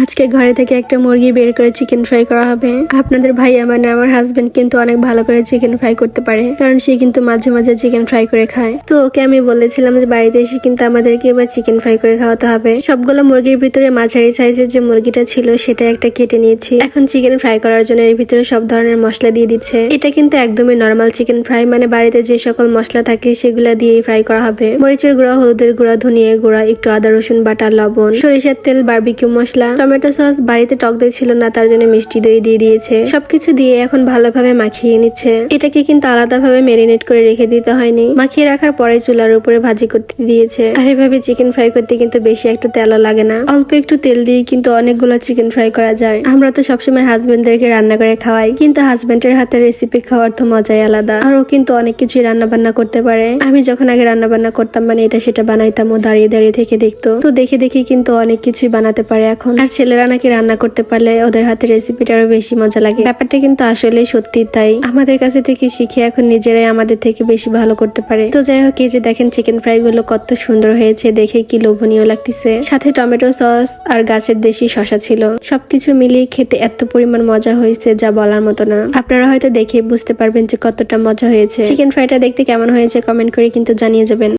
আজকে ঘরে থেকে একটা মুরগি বের করে চিকেন ফ্রাই করা হবে। আপনাদের ভাইয়া মানে আমার হাজবেন্ড কিন্তু অনেক ভালো করে চিকেন ফ্রাই করতে পারে, কারণ সে কিন্তু মাঝে মাঝে চিকেন ফ্রাই করে খায়। তো ওকে আমি বলেছিলাম যে বাড়িতে এসে কিন্তু আমাদেরকে এবার চিকেন ফ্রাই করে খাওয়াতে হবে। সবগুলো মুরগির ভিতরে মাঝারি সাইজের যে মুরগিটা ছিল সেটা একটা কেটে নিয়েছি। এখন চিকেন ফ্রাই করার জন্য এর ভিতরে সব ধরনের মশলা দিয়ে দিচ্ছে। এটা কিন্তু একদমই নর্মাল চিকেন ফ্রাই, মানে বাড়িতে যে সকল মশলা থাকে সেগুলা দিয়েই ফ্রাই করা হবে। মরিচের গুঁড়া, হলুদের গুঁড়া, ধনিয়া গুঁড়া, একটু আদা রসুন বাটা, লবণ, সরিষার তেল, বারবিকিউ মশলা, টমেটো সস, বাড়িতে টক দই ছিল না তার জন্য মিষ্টি দই দিয়ে দিয়েছে। সবকিছু দিয়ে এখন ভালোভাবে মাখিয়ে নিচ্ছে। এটাকে কিন্তু আলাদাভাবে ম্যারিনেট করে রেখে দিতে হয়নি, মাখিয়ে রাখার পরে চুলার উপরে ভাজি করতে দিয়েছে। আর এভাবে চিকেন ফ্রাই করতে কিন্তু বেশি একটা তেলও লাগে না, অল্প একটু তেল দিয়ে কিন্তু অনেকগুলো চিকেন ফ্রাই করা যায়। আমরা তো সবসময় হাজবেন্ডদেরকে রান্না করে খাওয়াই, কিন্তু হাজবেন্ডের হাতের রেসিপি খাওয়ার তো মজাই আলাদা। আর ও কিন্তু অনেক কিছু রান্না বান্না করতে পারে। আমি যখন আগে রান্না বান্না করতাম মানে এটা সেটা বানাইতাম, ও দাঁড়িয়ে দাঁড়িয়ে থেকে দেখতো। তো দেখে দেখে কিন্তু অনেক কিছুই বানাতে পারে এখন। আর ছেলেরা নাকি রান্না করতে পারলে ওদের হাতের রেসিপিটা আরো বেশি মজা লাগে। ব্যাপারটা কিন্তু আসলে সত্যি তাই, আমাদের কাছে থেকে শিখে এখন নিজেরাই আমাদের থেকে বেশি ভালো করতে পারে। তো যাই হোক, এই যে দেখেন চিকেন ফ্রাই গুলো কত সুন্দর হয়েছে, দেখে কি লোভনীয় লাগতেছে। সাথে টমেটো সস আর গাছের দেশি শসা ছিল। সবকিছু মিলিয়ে খেতে এত পরিমাণ মজা হয়েছে যা বলার মতো না। আপনারা হয়তো দেখে বুঝতে পারবেন যে কতটা মজা হয়েছে। চিকেন ফ্রাইটা দেখতে কেমন হয়েছে কমেন্ট করে কিন্তু জানিয়ে যাবেন।